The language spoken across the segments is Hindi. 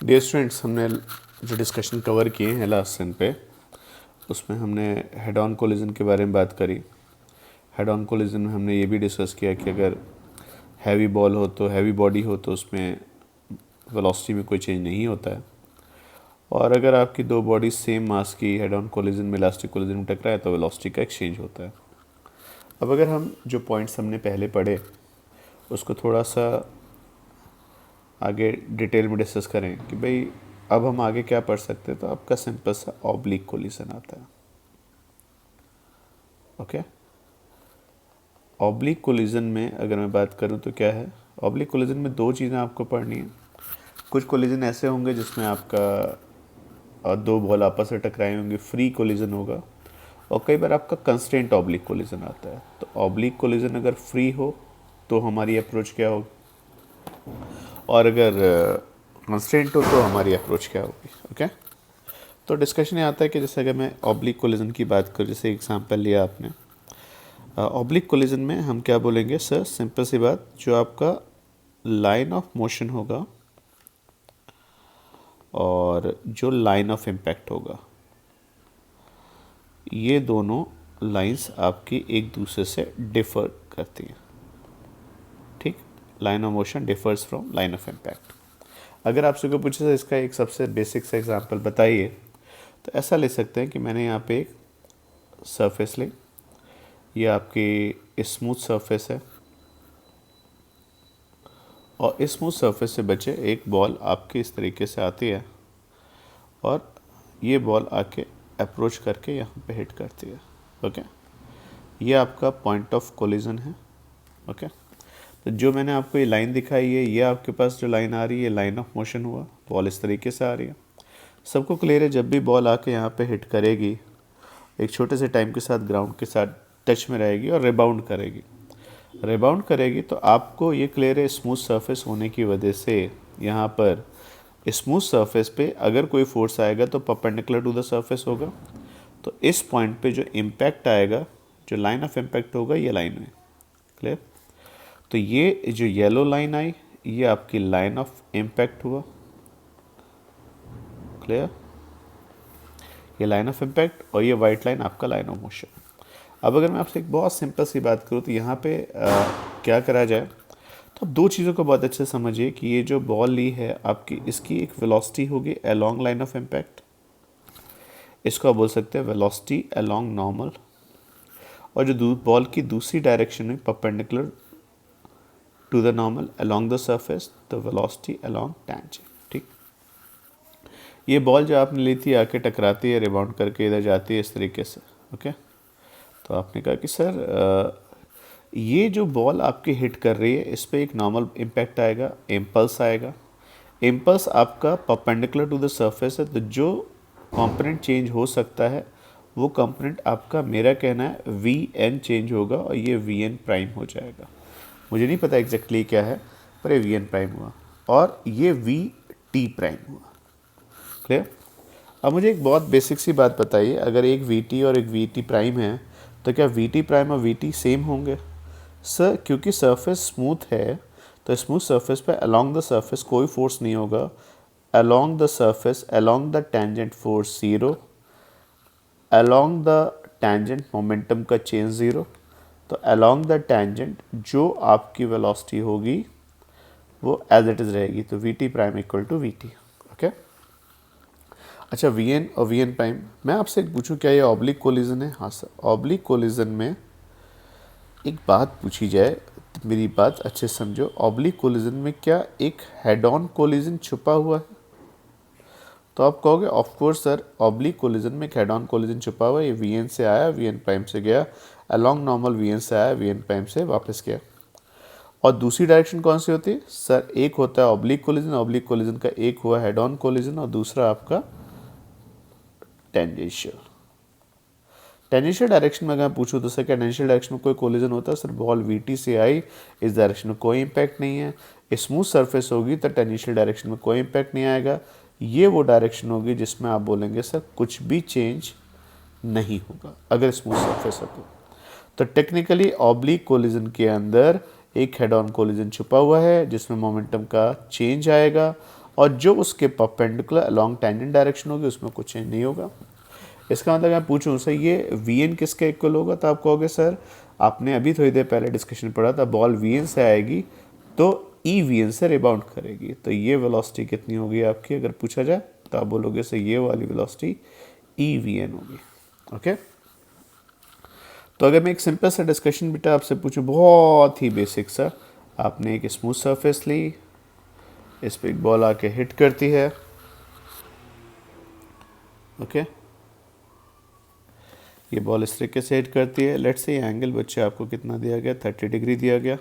डियर स्टूडेंट्स, हमने जो डिस्कशन कवर किए हैं लास्ट सेम पे, उसमें हमने हेड ऑन कोलिजन के बारे में बात करी। हेड ऑन कोलिजन में हमने ये भी डिस्कस किया कि अगर हैवी बॉल हो तो हैवी बॉडी हो तो उसमें वेलोसिटी में कोई चेंज नहीं होता है, और अगर आपकी दो बॉडी सेम मास की हेड ऑन कोलिजन में इलास्टिक कोलिजन में टकराए तो वेलोसिटी का एक्सचेंज होता है। अब अगर हम जो पॉइंट्स हमने पहले पढ़े उसको थोड़ा सा आगे डिटेल में डिस्कस करें कि भाई अब हम आगे क्या पढ़ सकते हैं, तो आपका सिंपल सा ऑब्लिक कोलिजन आता है। ओके, ऑब्लिक कोलिजन में अगर मैं बात करूं तो क्या है, ऑब्लिक कोलिजन में दो चीज़ें आपको पढ़नी है। कुछ कोलिजन ऐसे होंगे जिसमें आपका दो बॉल आपस में टकराए होंगे, फ्री कोलिजन होगा, और कई बार आपका कंस्ट्रेंट ऑब्लिक कोलिजन आता है। तो ऑब्लिक कोलिजन अगर फ्री हो तो हमारी अप्रोच क्या होगी, और अगर कंस्ट्रेंट हो तो हमारी अप्रोच क्या होगी। ओके, तो डिस्कशन ये आता है कि जैसे अगर मैं ऑब्लिक कोलिजन की बात करूँ, जैसे एग्जांपल लिया आपने, ऑब्लिक कोलिजन में हम क्या बोलेंगे सर, सिंपल सी बात, जो आपका लाइन ऑफ मोशन होगा और जो लाइन ऑफ इम्पैक्ट होगा, ये दोनों लाइंस आपकी एक दूसरे से डिफर करती हैं। ठीक, line of motion differs from line of impact. अगर आपसे कोई पूछे इसका एक सबसे बेसिक सा एग्जांपल बताइए, तो ऐसा ले सकते हैं कि मैंने यहाँ पे एक सरफेस ली, ये आपकी स्मूथ सरफेस है, और इस स्मूथ सरफेस से बचे एक बॉल आपकी इस तरीके से आती है, और ये बॉल आके अप्रोच करके यहाँ पे हिट करती है। ओके, ये आपका पॉइंट ऑफ कोलिजन है। ओके, तो जो मैंने आपको ये लाइन दिखाई है, ये आपके पास जो लाइन आ रही है, लाइन ऑफ मोशन हुआ, बॉल इस तरीके से आ रही है। सबको क्लियर है, जब भी बॉल आके यहाँ पे हिट करेगी, एक छोटे से टाइम के साथ ग्राउंड के साथ टच में रहेगी और रिबाउंड करेगी, तो आपको ये क्लियर है, स्मूथ सरफेस होने की वजह से यहाँ पर स्मूथ सरफेस पे अगर कोई फोर्स आएगा तो परपेंडिकुलर टू द सरफेस होगा। तो इस पॉइंट पे जो इम्पैक्ट आएगा, जो लाइन ऑफ इम्पैक्ट होगा, ये लाइन में क्लियर। तो ये जो येलो लाइन आई, ये आपकी लाइन ऑफ इम्पैक्ट हुआ, क्लियर, ये लाइन ऑफ इम्पैक्ट, और ये वाइट लाइन आपका लाइन ऑफ मोशन। अब अगर मैं आपसे एक बहुत सिंपल सी बात करूँ तो यहाँ पे क्या करा जाए, तो आप दो चीज़ों को बहुत अच्छे से समझिए कि ये जो बॉल ली है आपकी, इसकी एक वेलोसिटी होगी अलोंग लाइन ऑफ इम्पैक्ट, इसको आप बोल सकते हैं वेलोसिटी अलोंग नॉर्मल, और जो बॉल की दूसरी डायरेक्शन में perpendicular to the normal along the surface, the velocity along tangent. ठीक, ये बॉल जो आपने ली थी आके टकराती है, रिबाउंड करके इधर जाती है इस तरीके से। ओके, तो आपने कहा कि सर ये जो बॉल आपकी हिट कर रही है, इस पर एक नॉर्मल इम्पैक्ट आएगा, इम्पल्स आएगा, इम्पल्स आपका परपेंडिकुलर टू द सरफेस है, तो जो कंपोनेंट चेंज हो सकता है वो कंपोनेंट आपका, मेरा कहना है वी एन चेंज होगा, और ये वी एन प्राइम हो जाएगा। मुझे नहीं पता एग्जैक्टली क्या है, पर ये वी एन प्राइम हुआ, और ये वी टी प्राइम हुआ। क्लियर। अब मुझे एक बहुत बेसिक सी बात बताइए, अगर एक वी टी और एक वी टी प्राइम है, तो क्या वी टी प्राइम और वी टी सेम होंगे? सर, क्योंकि सरफेस स्मूथ है, तो स्मूथ सरफेस पे अलोंग द सरफेस कोई फोर्स नहीं होगा, along the surface along the tangent force zero, along the tangent momentum का चेंज ज़ीरो। तो अलोंग द टेंजेंट जो आपकी वेलोसिटी होगी वो एज इट इज़ रहेगी, तो v t prime equal to v t. Okay, अच्छा, वी एन और वी एन प्राइम, मैं आपसे एक पूछूं, क्या ये ऑब्लिक कोलिजन है? हाँ सर, ऑब्लिक कोलिजन में एक बात पूछी जाए, तो मेरी बात अच्छे से समझो, ऑब्लिक कोलिजन में क्या एक हेड ऑन कोलिजन छुपा हुआ है? तो आप कहोगे of course sir, oblique collision में एक हेड ऑन कोलिजन छुपा हुआ है, ये वी एन से आया, वी एन प्राइम से गया, अलोंग नॉर्मल वी एन से आया, वी एन प्राइम से वापस गया। और दूसरी डायरेक्शन कौन सी होती है सर? एक होता है ऑब्लिक कोलिजन का एक हुआ हेड ऑन कोलिजन, और दूसरा आपका टेंजेंशियल डायरेक्शन में अगर पूछूं तो सर क्या टेंजेंशियल डायरेक्शन में कोई कोलिजन होता है? सर, बॉल वीटी से आई, इस डायरेक्शन में कोई इम्पैक्ट नहीं है, स्मूथ सरफेस होगी तो टेंजेंशियल डायरेक्शन में कोई इम्पैक्ट नहीं आएगा। ये वो डायरेक्शन होगी जिसमें आप बोलेंगे सर कुछ भी चेंज नहीं होगा अगर स्मूथ सरफेस है तो टेक्निकली ऑब्लिक कोलिजन के अंदर एक हेड ऑन कोलिजन छुपा हुआ है जिसमें मोमेंटम का चेंज आएगा, और जो उसके परपेंडिकुलर अलॉन्ग टेंजेंट डायरेक्शन होगी उसमें कुछ चेंज नहीं होगा। इसका मतलब मैं पूछूं सर ये वी एन किसके इक्वल होगा, तो आप कहोगे सर आपने अभी थोड़ी देर पहले डिस्कशन पढ़ा था, बॉल वी एन से आएगी तो ई वी एन से रिबाउंड करेगी, तो ये वेलोसिटी कितनी होगी आपकी अगर पूछा जाए, तो आप बोलोगे सर ये वाली वेलोसिटी ई वी एन होगी। ओके, तो अगर मैं एक सिंपल सा डिस्कशन बेटा आपसे पूछूं, बहुत ही बेसिक सा, आपने एक स्मूथ सरफेस ली, इस पर एक बॉल आके हिट करती है। ओके, ये बॉल इस तरीके से हिट करती है। लेट्स से एंगल बच्चे आपको कितना दिया गया, 30 डिग्री दिया गया।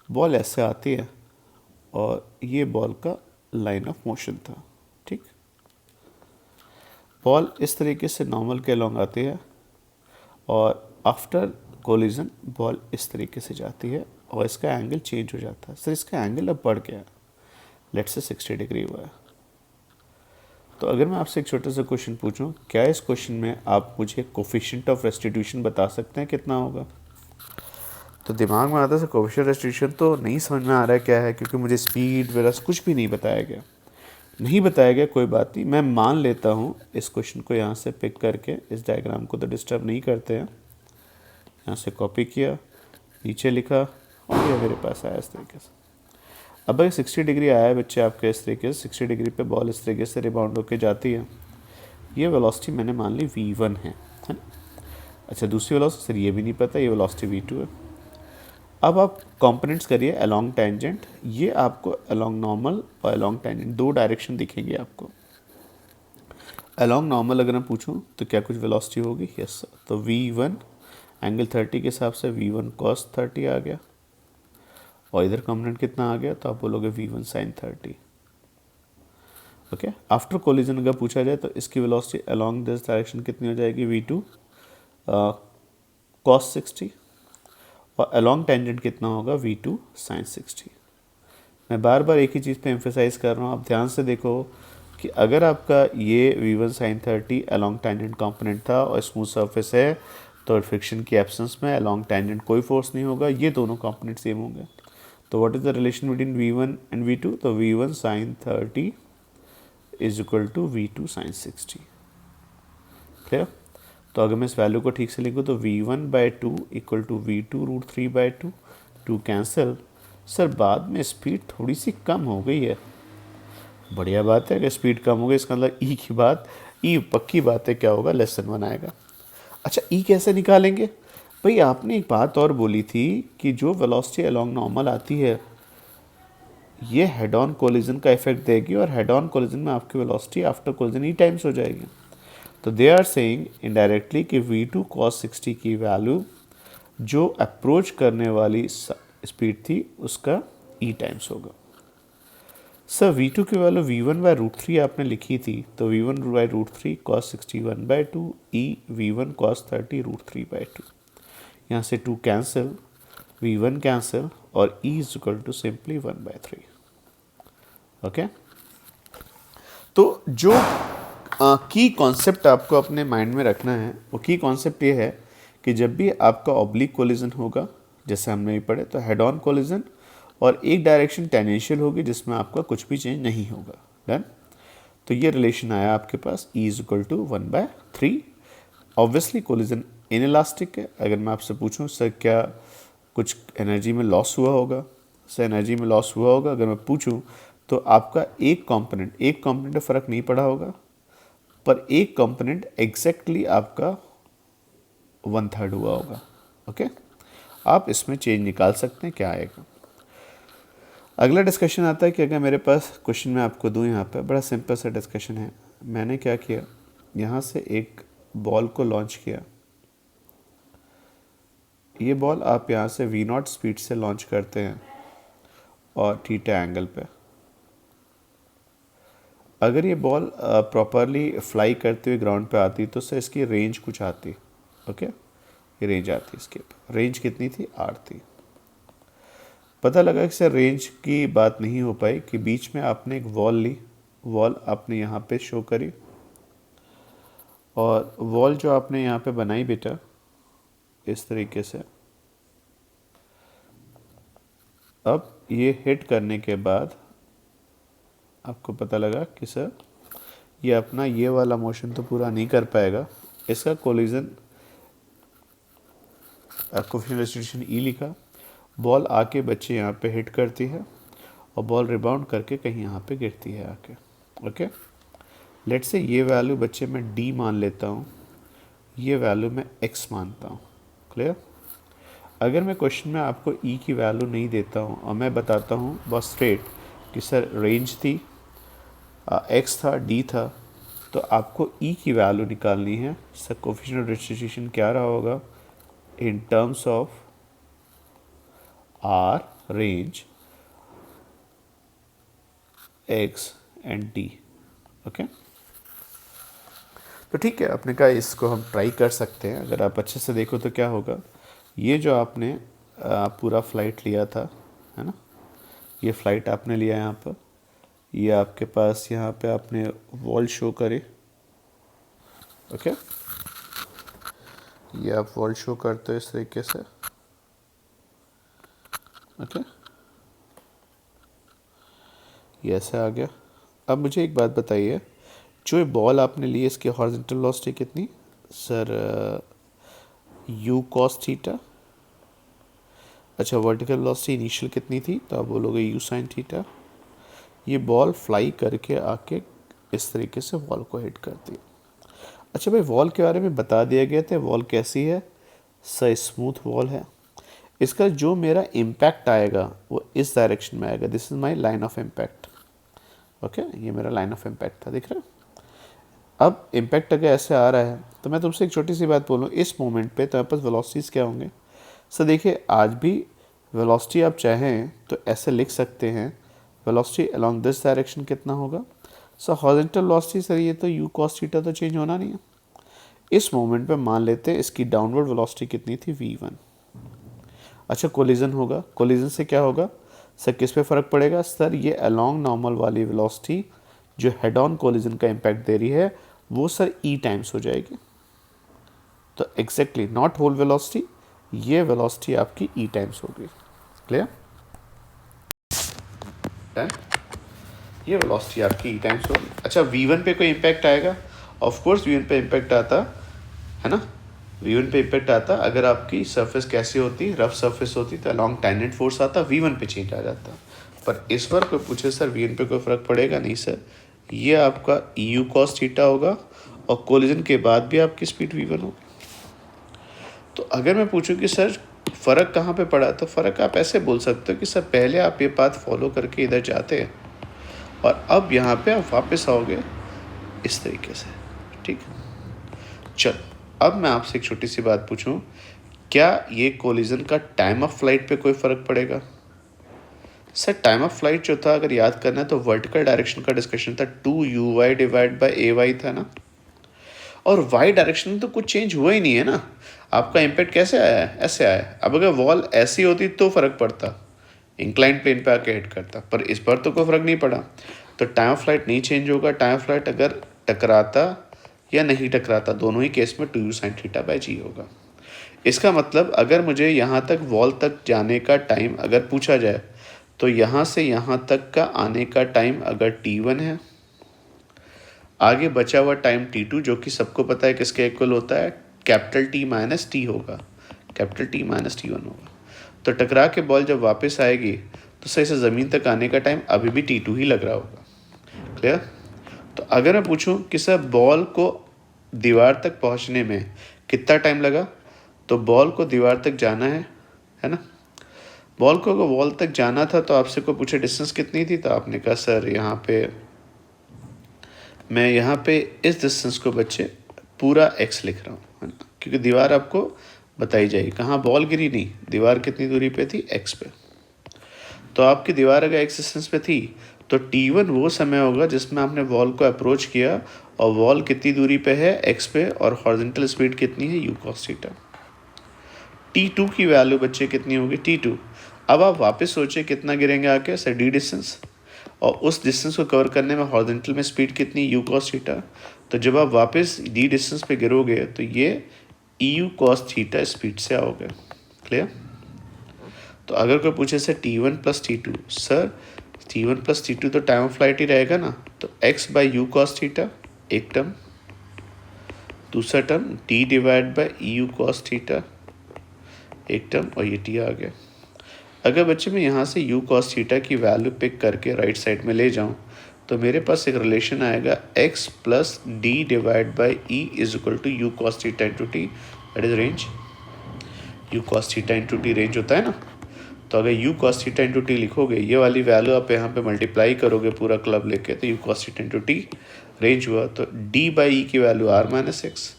बॉल ऐसे आती है और ये बॉल का लाइन ऑफ मोशन था। ठीक, बॉल इस तरीके से नॉर्मल के अलॉन्ग आती है और आफ्टर कोलिजन बॉल इस तरीके से जाती है और इसका एंगल चेंज हो जाता है। सर इसका एंगल अब बढ़ गया, लेट्स से 60 डिग्री हुआ है। तो अगर मैं आपसे एक छोटा सा क्वेश्चन पूछूं, क्या इस क्वेश्चन में आप मुझे कोफिशिएंट ऑफ रेस्टिट्यूशन बता सकते हैं कितना होगा? तो दिमाग में आता है कोफिशिएंट रेस्टिट्यूशन तो नहीं समझ में आ रहा है क्या है, क्योंकि मुझे स्पीड वगैरह कुछ भी नहीं बताया गया। नहीं बताया गया, कोई बात नहीं, मैं मान लेता हूँ इस क्वेश्चन को यहाँ से पिक करके, इस डायग्राम को तो डिस्टर्ब नहीं करते हैं, यहाँ से कॉपी किया, नीचे लिखा और ये मेरे पास आया इस तरीके से। अब अगर 60 डिग्री आया है बच्चे आपके इस तरीके से, 60 डिग्री पे बॉल इस तरीके से रिबाउंड होकर जाती है, ये वेलोसिटी मैंने मान ली v1 है ना। अच्छा दूसरी वेलोसिटी सर ये भी नहीं पता, ये वेलोसिटी v2 है। अब आप कंपोनेंट्स करिए अलोंग टेंजेंट, ये आपको अलोंग नॉर्मल और अलोंग टेंजेंट दो डायरेक्शन दिखेंगे आपको। अलोंग नॉर्मल अगर मैं पूछूं तो क्या कुछ वेलोसिटी होगी, यस सर, तो v1 एंगल 30 के हिसाब से v1 cos 30 आ गया और इधर कंपोनेंट कितना आ गया, तो आप बोलोगे v1 sin 30। Okay, after collision अगर पूछा जाए तो इसकी वेलोसिटी अलोंग दिस डायरेक्शन कितनी हो जाएगी, v2 cos 60 और अलोंग टेंजेंट कितना होगा, v2 sin 60। मैं बार बार एक ही चीज़ पे एम्फेसाइज कर रहा हूँ, आप ध्यान से देखो कि अगर आपका ये v1 sin 30 along tangent component था और स्मूथ सरफेस है, तो फ्रिक्शन की एब्सेंस में अलोंग टेंजेंट कोई फोर्स नहीं होगा, ये दोनों कंपोनेंट सेम होंगे। तो what is the relation between v1 and v2, तो v1 sin 30 is equal to v2 sin 60। Clear? तो अगर मैं इस वैल्यू को ठीक से लिखूँ तो v1/2 equal to v2 √3/2, 2 cancel. Sir बाद में स्पीड थोड़ी सी कम हो गई है, बढ़िया बात है, अगर स्पीड कम हो गई इसका मतलब ई की बात, ई पक्की बात है क्या होगा, >1 आएगा। अच्छा ई कैसे निकालेंगे भाई, आपने एक बात और बोली थी कि जो वेलोसिटी अलोंग नॉर्मल आती है ये हेड ऑन कोलिजन का इफेक्ट देगी और हेड ऑन कोलिजन में आपकी वेलोसिटी आफ्टर कोलिजन ई टाइम्स हो जाएगी। तो दे आर सेइंग इनडायरेक्टली कि v2 cos 60 की वैल्यू जो अप्रोच करने वाली स्पीड थी उसका ई टाइम्स होगा। सर v2 की वैल्यू v1/√3 आपने लिखी थी, तो v1/√3 cos 60 1/2 ई v1 cos 30 √3/2, यहाँ से 2 कैंसिल, v1 कैंसिल और e is equal to simply 1/3। Okay, तो जो की कॉन्सेप्ट आपको अपने माइंड में रखना है वो की कॉन्सेप्ट ये है कि जब भी आपका ऑब्लिक कोलिजन होगा, जैसे हमने भी पढ़े, तो हेड ऑन कोलिजन और एक डायरेक्शन टेंजेंशियल होगी जिसमें आपका कुछ भी चेंज नहीं होगा। डन? तो ये रिलेशन आया आपके पास e is equal to 1/3। Obviously collision inelastic है। अगर मैं आपसे पूछूं सर क्या कुछ एनर्जी में लॉस हुआ होगा, सर एनर्जी में लॉस हुआ होगा अगर मैं पूछूं तो आपका एक कंपोनेंट में फ़र्क नहीं पड़ा होगा, पर एक कंपोनेंट एग्जैक्टली आपका 1/3 हुआ होगा। ओके, आप इसमें चेंज निकाल सकते हैं क्या आएगा। अगला डिस्कशन आता है कि अगर मेरे पास क्वेश्चन मैं आपको दूं, यहाँ पे बड़ा सिंपल सा डिस्कशन है। मैंने क्या किया, यहाँ से एक बॉल को लॉन्च किया, ये बॉल आप यहाँ से v0 स्पीड से लॉन्च करते हैं और थीटा एंगल पे। अगर ये बॉल प्रॉपरली फ्लाई करते हुए ग्राउंड पे आती तो उससे इसकी रेंज कुछ आती। ओके, ये रेंज आती, इसकी रेंज कितनी थी, 8 थी। पता लगा कि सर रेंज की बात नहीं हो पाई कि बीच में आपने एक वॉल ली, वॉल आपने यहाँ पे शो करी और वॉल जो आपने यहाँ पे बनाई बेटा इस तरीके से, अब ये हिट करने के बाद आपको पता लगा कि सर ये अपना ये वाला मोशन तो पूरा नहीं कर पाएगा, इसका कोलिजन कोफिशिएंट डिस्ट्रीब्यूशन ई लिखा, बॉल आके बच्चे यहाँ पे हिट करती है और बॉल रिबाउंड करके कहीं यहाँ पे गिरती है आके। ओके, लेट्स से ये वैल्यू बच्चे मैं डी मान लेता हूँ, ये वैल्यू मैं एक्स मानता हूँ। क्लियर? अगर मैं क्वेश्चन में आपको ई की वैल्यू नहीं देता हूँ और मैं बताता हूँ बस स्ट्रेट कि सर रेंज थी, एक्स था, डी था, तो आपको ई की वैल्यू निकालनी है। सर कोफिशिएंट ऑफ डिस्ट्रीब्यूशन क्या रहा होगा in terms of R range x and d. Okay, तो ठीक है, आपने कहा इसको हम ट्राई कर सकते हैं। अगर आप अच्छे से देखो तो क्या होगा, ये जो आपने पूरा फ्लाइट लिया था, है ना, ये फ्लाइट आपने लिया यहाँ पर, ये आपके पास यहाँ पे आपने वॉल शो करे। ओके, ये आप वॉल शो करते हो इस तरीके से। ओके, ये ऐसे आ गया। अब मुझे एक बात बताइए, जो ये बॉल आपने ली इसकी हॉरिजॉन्टल वेलोसिटी कितनी सर? You cos theta. अच्छा, वर्टिकल वेलोसिटी इनिशियल कितनी थी? तो आप बोलोगे यू साइन थीटा। ये बॉल फ्लाई करके आके इस तरीके से वॉल को हिट करती है। अच्छा भाई, वॉल के बारे में बता दिया गया था, वॉल कैसी है सर? स्मूथ वॉल है। इसका जो मेरा इम्पैक्ट आएगा वो इस डायरेक्शन में आएगा, this is my line of impact. Okay, ये मेरा लाइन ऑफ इम्पैक्ट था, दिख रहा है? अब इम्पैक्ट अगर ऐसे आ रहा है तो मैं तुमसे एक छोटी सी बात बोलूँ, इस मोमेंट पे तुम्हारे पास वेलोसिटीज़ क्या होंगे सर? देखिए, आज भी वेलोसिटी आप चाहें तो ऐसे लिख सकते हैं, वेलोसिटी अलोंग दिस डायरेक्शन कितना होगा सर? हॉरिजॉन्टल वेलोसिटी सर ये तो यू कॉस थीटा तो चेंज होना नहीं है। इस मोमेंट पे मान लेते हैं इसकी डाउनवर्ड वेलोसिटी कितनी थी? v1। अच्छा, कोलिजन होगा, कोलिजन से क्या होगा सर? किस पे फ़र्क पड़ेगा सर? ये अलोंग नॉर्मल वाली वेलोसिटी जो हेड ऑन कोलिजन का इम्पैक्ट दे रही है वो सर ई टाइम्स हो जाएगी। तो एग्जैक्टली नॉट होल वेलोसिटी, ये वेलोसिटी आपकी ई टाइम्स होगी। क्लियर? डन, ये वेलोसिटी आपकी ई टाइम्स होगी। अच्छा, v1 पे कोई इम्पैक्ट आएगा? ऑफ कोर्स v1 पे इम्पैक्ट आता है ना, v1 पे इम्पैक्ट आता। अगर आपकी सरफेस कैसी होती, रफ सरफेस होती, तो अलॉन्ग टेंजेंट फोर्स आता, v1 पे चेंज आ जाता। पर इस बार कोई पूछे सर v1 पे कोई फ़र्क पड़ेगा नहीं सर, ये आपका यू कॉस थीटा होगा और कोलिजन के बाद भी आपकी स्पीड v1 होगी। तो अगर मैं पूछूं कि सर फ़र्क कहाँ पे पड़ा, तो फ़र्क आप ऐसे बोल सकते हो कि सर पहले आप ये पाथ फॉलो करके इधर जाते हैं और अब यहाँ पे आप वापस आओगे इस तरीके से। ठीक, चल अब मैं आपसे एक छोटी सी बात पूछूं, क्या ये कोलिजन का टाइम ऑफ फ्लाइट पे कोई फ़र्क पड़ेगा सर? टाइम ऑफ फ्लाइट जो था, अगर याद करना है तो वर्टिकल डायरेक्शन का डिस्कशन था, 2u(y) डिवाइड बाय ay था ना, और वाई डायरेक्शन में तो कुछ चेंज हुआ ही नहीं है ना। आपका इम्पैक्ट कैसे आया है? ऐसे आया है। अब अगर वॉल ऐसी होती तो फ़र्क पड़ता, इंक्लाइन प्लेन पे आके हिट करता, पर इस पर तो कोई फ़र्क नहीं पड़ा। तो टाइम ऑफ फ्लाइट नहीं चेंज होगा। टाइम ऑफ फ्लाइट अगर टकराता या नहीं टकराता, दोनों ही केस में 2u sin थीटा बाय जी होगा। इसका मतलब अगर मुझे यहाँ तक वॉल तक जाने का टाइम अगर पूछा जाए, तो यहाँ से यहाँ तक का आने का टाइम अगर t1 है, आगे बचा हुआ टाइम t2, जो कि सबको पता है किसके इक्वल होता है, कैपिटल T माइनस टी होगा, कैपिटल T माइनस T1 होगा। तो टकरा के बॉल जब वापस आएगी तो सही से ज़मीन तक आने का टाइम अभी भी t2 ही लग रहा होगा। क्लियर? तो अगर मैं पूछूं कि सर बॉल को दीवार तक पहुंचने में कितना टाइम लगा, तो बॉल को दीवार तक जाना है ना, बॉल को अगर वॉल तक जाना था तो आपसे को पूछे डिस्टेंस कितनी थी, तो आपने कहा सर यहाँ पे मैं यहाँ पे इस डिस्टेंस को बच्चे पूरा x लिख रहा हूँ, है ना, क्योंकि दीवार आपको बताई जाएगी कहाँ बॉल गिरी, नहीं, दीवार कितनी दूरी पे थी, x पे। तो आपकी दीवार अगर x डिस्टेंस पे थी तो t1 वो समय होगा जिसमें आपने वॉल को अप्रोच किया, और वॉल कितनी दूरी पे है, x पे, और हॉरिजॉन्टल स्पीड कितनी है, u cos थीटा। t2 की वैल्यू बच्चे कितनी होगी, t2। अब आप वापस सोचिए कितना गिरेंगे आके सर, d डिस्टेंस, और उस डिस्टेंस को कवर करने में हॉरिजॉन्टल में स्पीड कितनी, u cos थीटा। तो जब आप वापस d डिस्टेंस पे गिरोगे तो ये eu cos थीटा स्पीड से आओगे। क्लियर? तो अगर कोई पूछे sir t1 plus t2, sir t1 plus t2 तो टाइम ऑफ फ्लाइट ही रहेगा ना, तो x by you cos theta एक टर्म, दूसरा term t divide by you cos theta एक टर्म, और ये t आ गया। अगर बच्चे मैं यहाँ से u कॉस थीटा की वैल्यू पिक करके राइट साइड में ले जाऊँ तो मेरे पास एक रिलेशन आएगा x plus d divide by e is equal to u cos theta into t, that is range. U cos theta into t range होता है ना, तो अगर u cos theta into t लिखोगे, ये वाली वैल्यू आप यहाँ पे मल्टीप्लाई करोगे पूरा क्लब लेके, तो you cos theta into t range हुआ, तो डी बाई ई की वैल्यू आर माइनस एक्स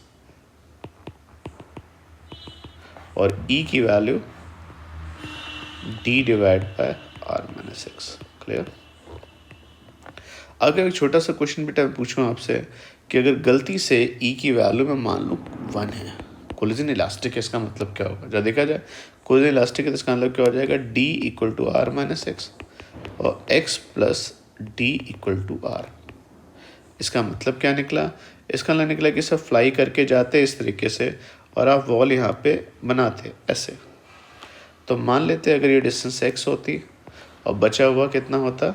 और ई की value d divide by R minus x. Clear. अगर एक छोटा सा क्वेश्चन बेटा पूछूं आपसे कि अगर गलती से ई की वैल्यू में मान लो 1 है, कोलिजन इलास्टिक है, इसका मतलब क्या होगा? जब देखा जाए कोलिजन इलास्टिक है तो इसका मतलब क्या हो जाएगा, D equal to R minus X और X plus D equal to R. इसका मतलब क्या निकला? इसका मतलब निकला कि सब फ्लाई करके जाते इस तरीके से और आप वॉल यहाँ पे बनाते ऐसे, तो मान लेते अगर ये डिस्टेंस एक्स होती और बचा हुआ कितना होता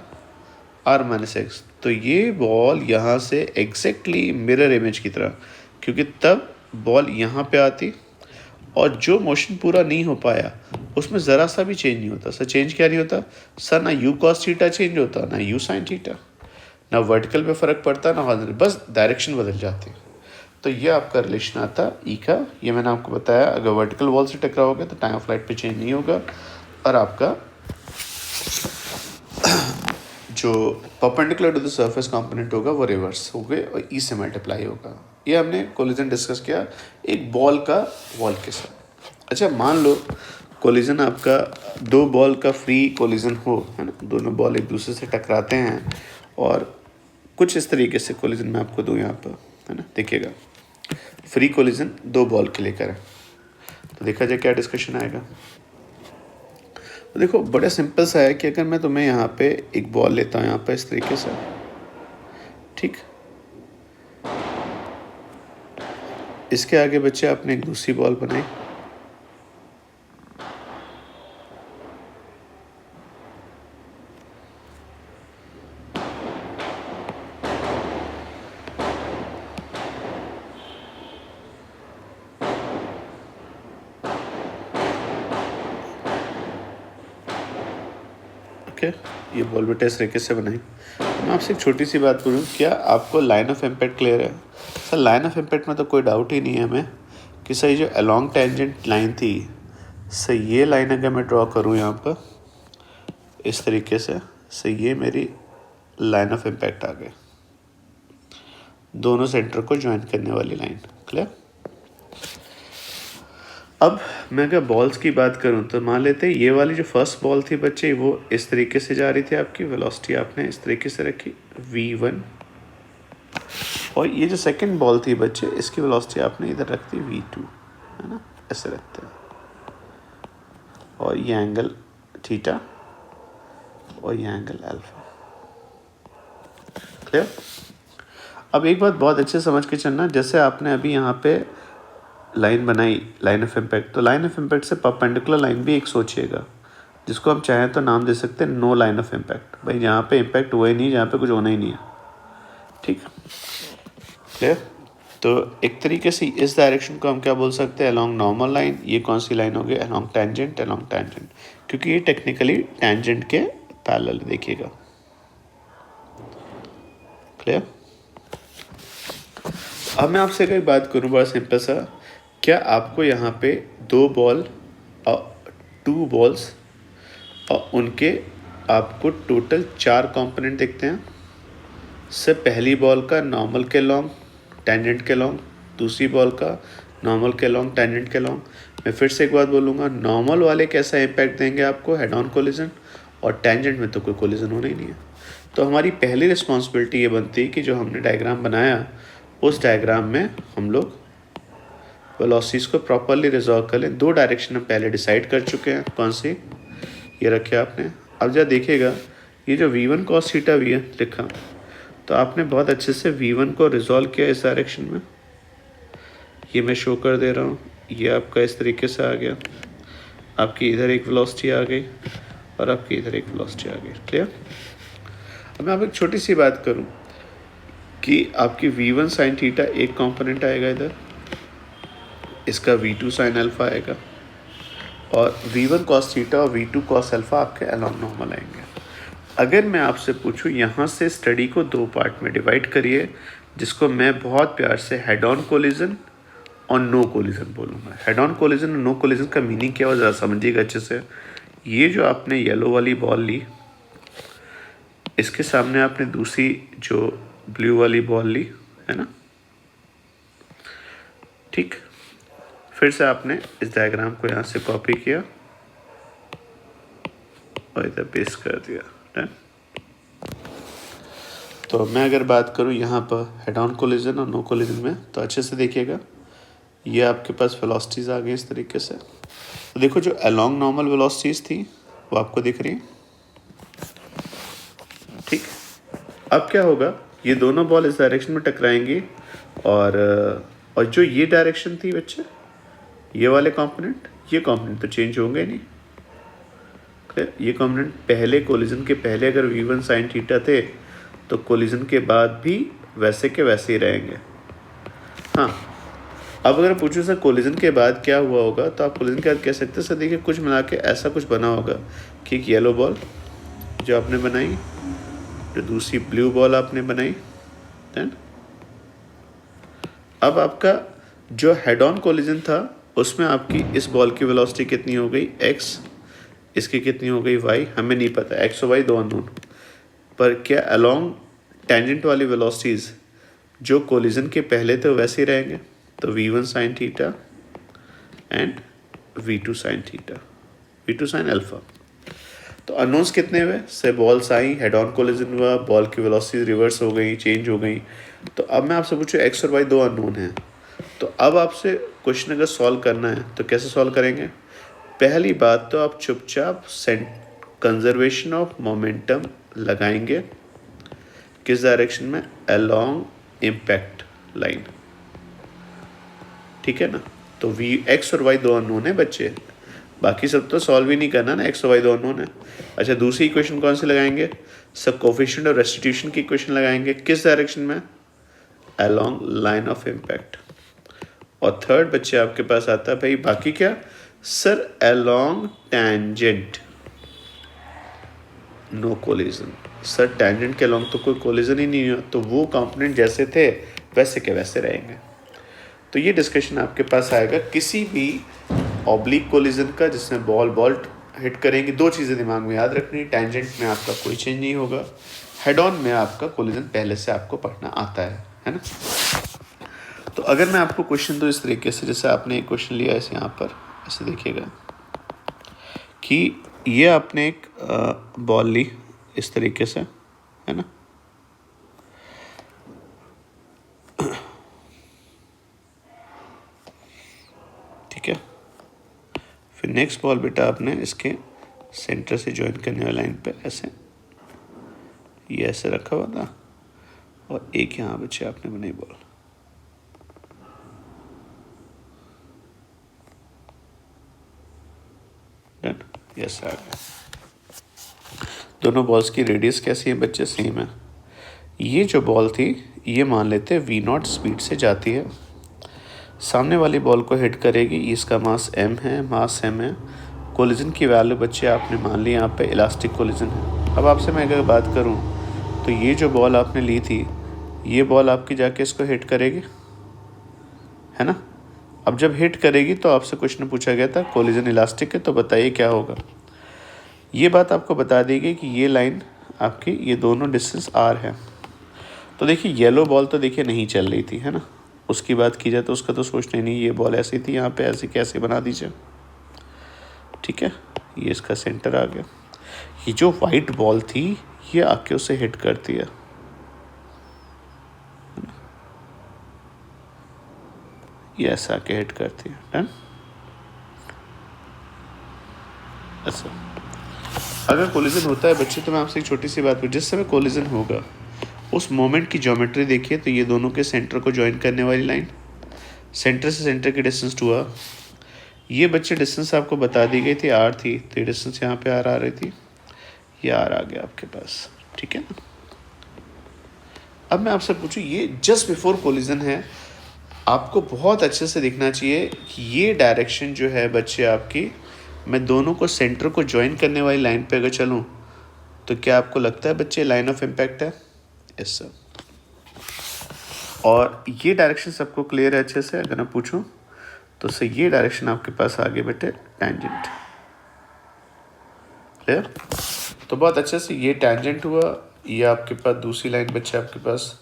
आर माइनस एक्स, तो ये बॉल यहाँ से एग्जैक्टली मिरर इमेज की तरह, क्योंकि तब बॉल यहाँ पे आती और जो मोशन पूरा नहीं हो पाया उसमें ज़रा सा भी चेंज नहीं होता। सर चेंज क्या नहीं होता सर? ना यू कॉस थीटा चेंज होता, ना यू साइन थीटा, ना वर्टिकल पे फ़र्क पड़ता, ना हॉरिजॉन्टल, बस डायरेक्शन बदल जाती। तो ये आपका रिलेशन आता ई का। ये मैंने आपको बताया, अगर वर्टिकल वॉल से टकराओगे तो टाइम ऑफ फ्लाइट पे चेंज नहीं होगा और आपका जो perpendicular to the surface component होगा वो रिवर्स हो गए और ई से मल्टीप्लाई होगा। ये हमने कोलिजन डिस्कस किया एक बॉल का वॉल के साथ। अच्छा मान लो कोलिजन आपका दो बॉल का फ्री कोलिजन हो, है ना, दोनों बॉल एक दूसरे से टकराते हैं और कुछ इस तरीके से कोलिजन मैं आपको दूँ यहाँ पर, है ना, देखिएगा फ्री कोलिजन दो बॉल के लेकर है, तो देखा जाए क्या डिस्कशन आएगा। तो देखो बड़ा सिंपल सा है कि अगर मैं तुम्हें यहाँ पे एक बॉल लेता हूँ यहाँ पे इस तरीके से, ठीक, इसके आगे बच्चे आपने एक दूसरी बॉल बनाई, ओके, ये बॉल बेटा इस तरीके से बनाई। मैं आपसे एक छोटी सी बात करूँ, क्या आपको लाइन ऑफ इम्पैक्ट क्लियर है? सर लाइन ऑफ इम्पैक्ट में तो कोई डाउट ही नहीं है हमें कि सर जो अलॉन्ग टेंजेंट लाइन थी, सर ये लाइन अगर मैं ड्रॉ करूँ यहाँ पर इस तरीके से, सर ये मेरी लाइन ऑफ इम्पैक्ट आ गई, दोनों सेंटर को ज्वाइन करने वाली लाइन। क्लियर। अब मैं अगर बॉल्स की बात करूं तो मान लेते हैं ये वाली जो फर्स्ट बॉल थी बच्चे वो इस तरीके से जा रही थी, आपकी वेलोसिटी आपने इस तरीके से रखी v1, और ये जो सेकंड बॉल थी बच्चे इसकी वेलोसिटी आपने इधर रख दी v2, है ना, ऐसे रखते हैं, और ये एंगल थीटा और ये एंगल अल्फा। क्लियर। अब एक बात बहुत अच्छे समझ के चलना, जैसे आपने अभी यहाँ पे लाइन बनाई लाइन ऑफ इम्पैक्ट, तो लाइन ऑफ इम्पैक्ट से परपेंडिकुलर लाइन भी एक सोचिएगा जिसको हम चाहें तो नाम दे सकते हैं नो लाइन ऑफ इम्पैक्ट, भाई जहाँ पे इम्पैक्ट हुआ ही नहीं, जहाँ पे कुछ होना ही नहीं है, ठीक। क्लियर। तो एक तरीके से इस डायरेक्शन को हम क्या बोल सकते हैं, अलॉन्ग नॉर्मल लाइन। ये कौन सी लाइन होगी, अलॉन्ग टेंजेंट, अलॉन्ग टेंजेंट, क्योंकि ये टेक्निकली टेंजेंट के पैरेलल देखिएगा। क्लियर। अब मैं आपसे एक बात करूँ बड़ा सिंपल सा, क्या आपको यहाँ पे दो बॉल और टू बॉल्स और उनके आपको टोटल 4 कंपोनेंट दिखते हैं? सर पहली बॉल का नॉर्मल के लॉन्ग टेंजेंट के लॉन्ग, दूसरी बॉल का नॉर्मल के लॉन्ग टेंजेंट के लॉन्ग। मैं फिर से एक बात बोलूँगा, नॉर्मल वाले कैसा इम्पैक्ट देंगे आपको, हेड ऑन कोलिजन, और टेंजेंट में तो कोई कोलिजन होना ही नहीं है। तो हमारी पहली रिस्पॉन्सिबिलिटी ये बनती है कि जो हमने डायग्राम बनाया उस डायग्राम में हम लोग वेलोसिटीज को प्रॉपरली रिजॉल्व कर लें। 2 डायरेक्शन हम पहले डिसाइड कर चुके हैं, कौन सी, ये रखे आपने। अब जब देखिएगा ये जो v1 cos थीटा v है लिखा, तो आपने बहुत अच्छे से v1 को रिजॉल्व किया इस डायरेक्शन में, ये मैं शो कर दे रहा हूँ, ये आपका इस तरीके से आ गया, आपकी इधर एक वेलोसिटी आ गई और आपकी इधर एक वेलोसिटी आ गई। क्लियर। अब मैं आप एक छोटी सी बात करूं कि आपकी v1 साइन थीटा एक कंपोनेंट आएगा इधर, इसका v2 साइन अल्फा आएगा, और v1 कॉस थीटा और v2 कॉस अल्फा आपके अलॉन्ग नॉर्मल आएंगे। अगर मैं आपसे पूछूं यहाँ से स्टडी को दो पार्ट में डिवाइड करिए, जिसको मैं बहुत प्यार से हेड ऑन कोलिजन और नो कोलिजन बोलूँगा। हेड ऑन कोलिजन और नो कोलिजन का मीनिंग क्या हो, ज़रा समझिएगा अच्छे से। ये जो आपने येलो वाली बॉल ली, इसके सामने आपने दूसरी जो ब्लू वाली बॉल ली, है ना, ठीक। फिर से आपने इस डायग्राम को यहाँ से कॉपी किया और इधर पेस्ट कर दिया, डन। तो मैं अगर बात करूँ यहाँ पर हेड ऑन कोलिजन और नो कोलिजन में, तो अच्छे से देखिएगा, ये आपके पास वेलोसिटीज़ आ गई इस तरीके से। तो देखो जो अलोंग नॉर्मल वेलोसिटीज़ थी वो आपको दिख रही है, ठीक। अब क्या होगा, ये दोनों बॉल इस डायरेक्शन में टकराएंगी, और जो ये डायरेक्शन थी बच्चे, ये वाले कंपोनेंट, ये कंपोनेंट तो चेंज होंगे नहीं। ये कंपोनेंट पहले कोलिजन के पहले अगर v1 साइन थीटा थे, तो कोलिजन के बाद भी वैसे के वैसे ही रहेंगे। हाँ, अब अगर पूछो सर कोलिजन के बाद क्या हुआ होगा, तो आप कोलिजन के बाद कह सकते हैं सर देखिए कुछ मिला के ऐसा कुछ बना होगा कि एक येलो बॉल जो आपने बनाई, जो दूसरी ब्लू बॉल आपने बनाई, देन अब आपका जो हेड ऑन कोलिजन था उसमें आपकी इस बॉल की वेलोसिटी कितनी हो गई x, इसकी कितनी हो गई y, हमें नहीं पता, x और y दो अननोन। पर क्या अलोंग टेंजेंट वाली वेलोसिटीज़ जो कोलिजन के पहले थे वैसे ही रहेंगे, तो v1 sine theta and v2 sine theta, v2 sine alpha. तो अननोन्स कितने हुए, से balls I, head on collision हुआ, बॉल की वेलोसिटी रिवर्स हो गई, चेंज हो गई। तो अब मैं आपसे पूछूं x और y दो अननोन हैं, तो अब आपसे क्वेश्चन अगर सॉल्व करना है तो कैसे सॉल्व करेंगे। पहली बात तो आप चुपचाप कंजर्वेशन ऑफ मोमेंटम लगाएंगे, किस डायरेक्शन में, अलोंग इम्पैक्ट लाइन, ठीक है ना। तो x और y दो अननोन है बच्चे, बाकी सब तो सॉल्व ही नहीं करना ना, x और y दो अननोन है। अच्छा, दूसरी इक्वेशन कौन सी लगाएंगे, सब कोफिशिएंट और रेस्टिट्यूशन की इक्वेशन लगाएंगे, किस डायरेक्शन में, अलोंग लाइन ऑफ इम्पैक्ट। और थर्ड बच्चे आपके पास आता है भाई बाकी क्या, sir along tangent no collision. Sir tangent के अलोंग तो कोई कोलिजन ही नहीं हुआ, तो वो कंपोनेंट जैसे थे वैसे के वैसे रहेंगे। तो ये डिस्कशन आपके पास आएगा किसी भी ऑब्लिक कोलिजन का जिसमें बॉल हिट करेंगे। दो चीज़ें दिमाग में याद रखनी, टेंजेंट में आपका कोई चेंज नहीं होगा, हेड ऑन में आपका कोलिजन पहले से आपको पढ़ना आता है ना। तो अगर मैं आपको क्वेश्चन दूँ इस तरीके से, जैसे आपने एक क्वेश्चन लिया ऐसे यहाँ पर, ऐसे देखिएगा कि ये आपने एक बॉल ली इस तरीके से, है ना, ठीक है। फिर नेक्स्ट बॉल बेटा आपने इसके सेंटर से ज्वाइन करने वाली लाइन पे ऐसे, ये ऐसे रखा हुआ था, और एक यहाँ बच्चे आपने बनाई बॉल, डन, यस आ गया। दोनों बॉल्स की रेडियस कैसी है बच्चे, सेम है। ये जो बॉल थी ये मान लेते हैं v0 स्पीड से जाती है, सामने वाली बॉल को हिट करेगी, इसका मास m है, मास m है, कोलिजन की वैल्यू बच्चे आपने मान ली यहाँ पे इलास्टिक कोलिजन है। अब आपसे मैं अगर बात करूँ तो ये जो बॉल आपने ली थी, ये बॉल आपकी जाके इसको हिट करेगी, है ना। अब जब हिट करेगी तो आपसे क्वेश्चन पूछा गया था कोलिजन इलास्टिक है, तो बताइए क्या होगा। ये बात आपको बता दी गई कि ये लाइन आपकी, ये दोनों डिस्टेंस r है। तो देखिए येलो बॉल तो देखिए नहीं चल रही थी, है ना, उसकी बात की जाए तो उसका तो सोचना ही नहीं, ये बॉल ऐसी थी, यहाँ पे ऐसे कैसे बना दीजिए, ठीक है। ये इसका सेंटर आ गया, ये जो वाइट बॉल थी ये आके उसे हिट करती है, ये ऐसा आके हिट करती है, डन। अच्छा, अगर कोलिजन होता है बच्चे, तो मैं आपसे एक छोटी सी बात पूछूं, जिस समय कोलिजन होगा उस मोमेंट की ज्योमेट्री देखिए, तो ये दोनों के सेंटर को ज्वाइन करने वाली लाइन, सेंटर से सेंटर की डिस्टेंस 2r, ये बच्चे डिस्टेंस आपको बता दी गई थी r थी, तो ये डिस्टेंस यहाँ पे r आ रही थी, ये r आ गया आपके पास, ठीक है ना। अब मैं आपसे पूछूं, ये जस्ट बिफोर कोलिजन है, आपको बहुत अच्छे से दिखना चाहिए कि ये डायरेक्शन जो है बच्चे आपकी, मैं दोनों को सेंटर को ज्वाइन करने वाली लाइन पे अगर चलूं तो क्या आपको लगता है बच्चे लाइन ऑफ इम्पैक्ट है? Yes sir. और ये डायरेक्शन सबको क्लियर है अच्छे से? अगर मैं पूछूं तो सर ये डायरेक्शन आपके पास आगे बेटे टैंजेंट, क्लियर? तो बहुत अच्छे से ये टैंजेंट हुआ, ये आपके पास दूसरी लाइन बच्चे आपके पास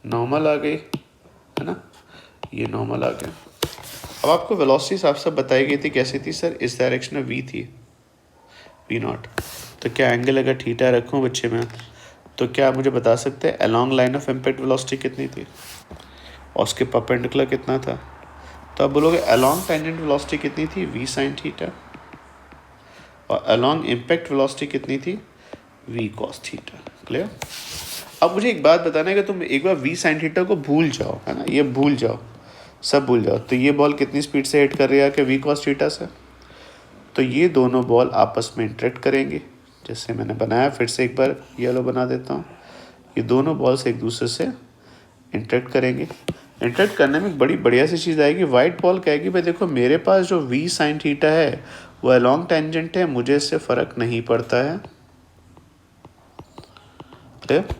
नॉर्मल आ गई, है ना, ये नॉर्मल आ गया। अब आपको वेलोसिटी साफ साफ बताई गई थी, कैसी थी सर? इस डायरेक्शन में वी थी, वी नॉट। तो क्या एंगल अगर थीटा रखूं बच्चे में, तो क्या आप मुझे बता सकते हैं along line of impact velocity कितनी थी और उसके परपेंडिकुलर कितना था? तो आप बोलोगे अलोंग टेंजेंट वेलोसिटी कितनी थी? V sine theta. और अलोंग इम्पैक्ट वेलोसिटी कितनी थी? V cos theta. क्लियर? अब मुझे एक बात बताना है कि तुम एक बार वी साइन थीटा को भूल जाओ, है ना, ये भूल जाओ, सब भूल जाओ। तो ये बॉल कितनी स्पीड से हिट कर रही है कि वी कॉस थीटा से? तो ये दोनों बॉल आपस में इंटरेक्ट करेंगे, जैसे मैंने बनाया, फिर से एक बार येलो बना देता हूँ। ये दोनों बॉल्स एक दूसरे से इंटरेक्ट करेंगे। इंटरेक्ट करने में एक बड़ी बढ़िया सी चीज़ आएगी, वाइट बॉल कहेगी भाई देखो मेरे पास जो वी साइन थीटा है वो अलोंग टेंजेंट है, मुझे इससे फ़र्क नहीं पड़ता है, क्लियर?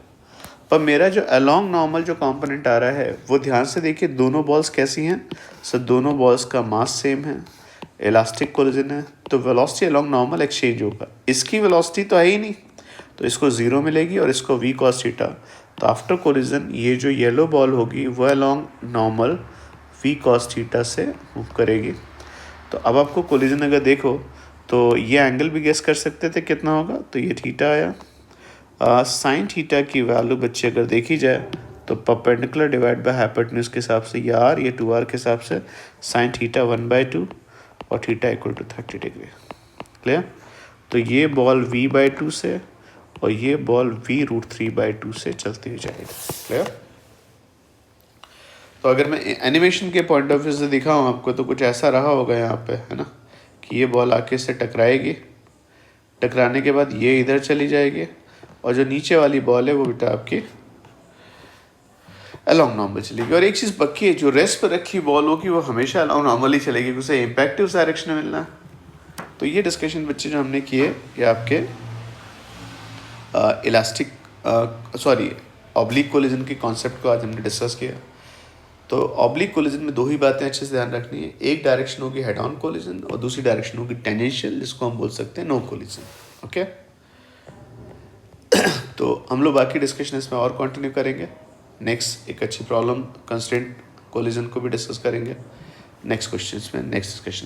पर मेरा जो अलोंग नॉर्मल जो कंपोनेंट आ रहा है वो ध्यान से देखिए, दोनों बॉल्स कैसी हैं सर? दोनों बॉल्स का मास सेम है, इलास्टिक कोलिजन है, तो वेलोसिटी अलोंग नॉर्मल एक्सचेंज होगा। इसकी वेलोसिटी तो है ही नहीं, तो इसको ज़ीरो मिलेगी और इसको वी कॉस थीटा। तो आफ्टर कोलिजन ये जो येलो बॉल होगी वो along normal V cos theta से मूव करेगी। तो अब आपको कोलिजन अगर देखो तो ये एंगल भी गेस कर सकते थे कितना होगा, तो ये थीटा आया। साइन थीटा की वैल्यू बच्चे अगर देखी जाए तो परपेंडिकुलर डिवाइड बाय हाइपोटेन्यूज के हिसाब से ये आर, ये 2r के हिसाब से साइन थीटा 1/2 और theta equal to 30 degree. Clear? तो ये बॉल v/2 से और ये बॉल v√3/2 से चलती हुई जाएगी। क्लियर? तो अगर मैं एनिमेशन के पॉइंट ऑफ व्यू से दिखाऊँ आपको तो कुछ ऐसा रहा होगा यहाँ पे, है ना, कि ये बॉल आके इससे टकराएगी, टकराने के बाद ये इधर चली जाएगी और जो नीचे वाली बॉल है वो बेटा आपकी अलोंग नॉर्मल चलेगी। और एक चीज़ पक्की है, जो रेस्ट पर रखी बॉल होगी वो हमेशा अलोंग नॉर्मल ही चलेगी, उसे इम्पैक्ट उस डायरेक्शन में मिलना है। तो ये डिस्कशन बच्चे जो हमने किए ये आपके इलास्टिक ऑब्लिक कोलिजन के कॉन्सेप्ट को आज हमने डिस्कस किया। तो ऑब्लिक कोलिजन में दो ही बातें अच्छे से ध्यान रखनी है, एक डायरेक्शन होगी हेड ऑन कोलिजन और दूसरी डायरेक्शन होगी टेंजेंशियल, जिसको हम बोल सकते हैं नो कोलिजन। ओके, तो हम लोग बाकी डिस्कशन इसमें और कंटिन्यू करेंगे। नेक्स्ट एक अच्छी प्रॉब्लम कंस्ट्रेंट कोलिजन को भी डिस्कस करेंगे नेक्स्ट क्वेश्चंस में, नेक्स्ट डिस्कशन।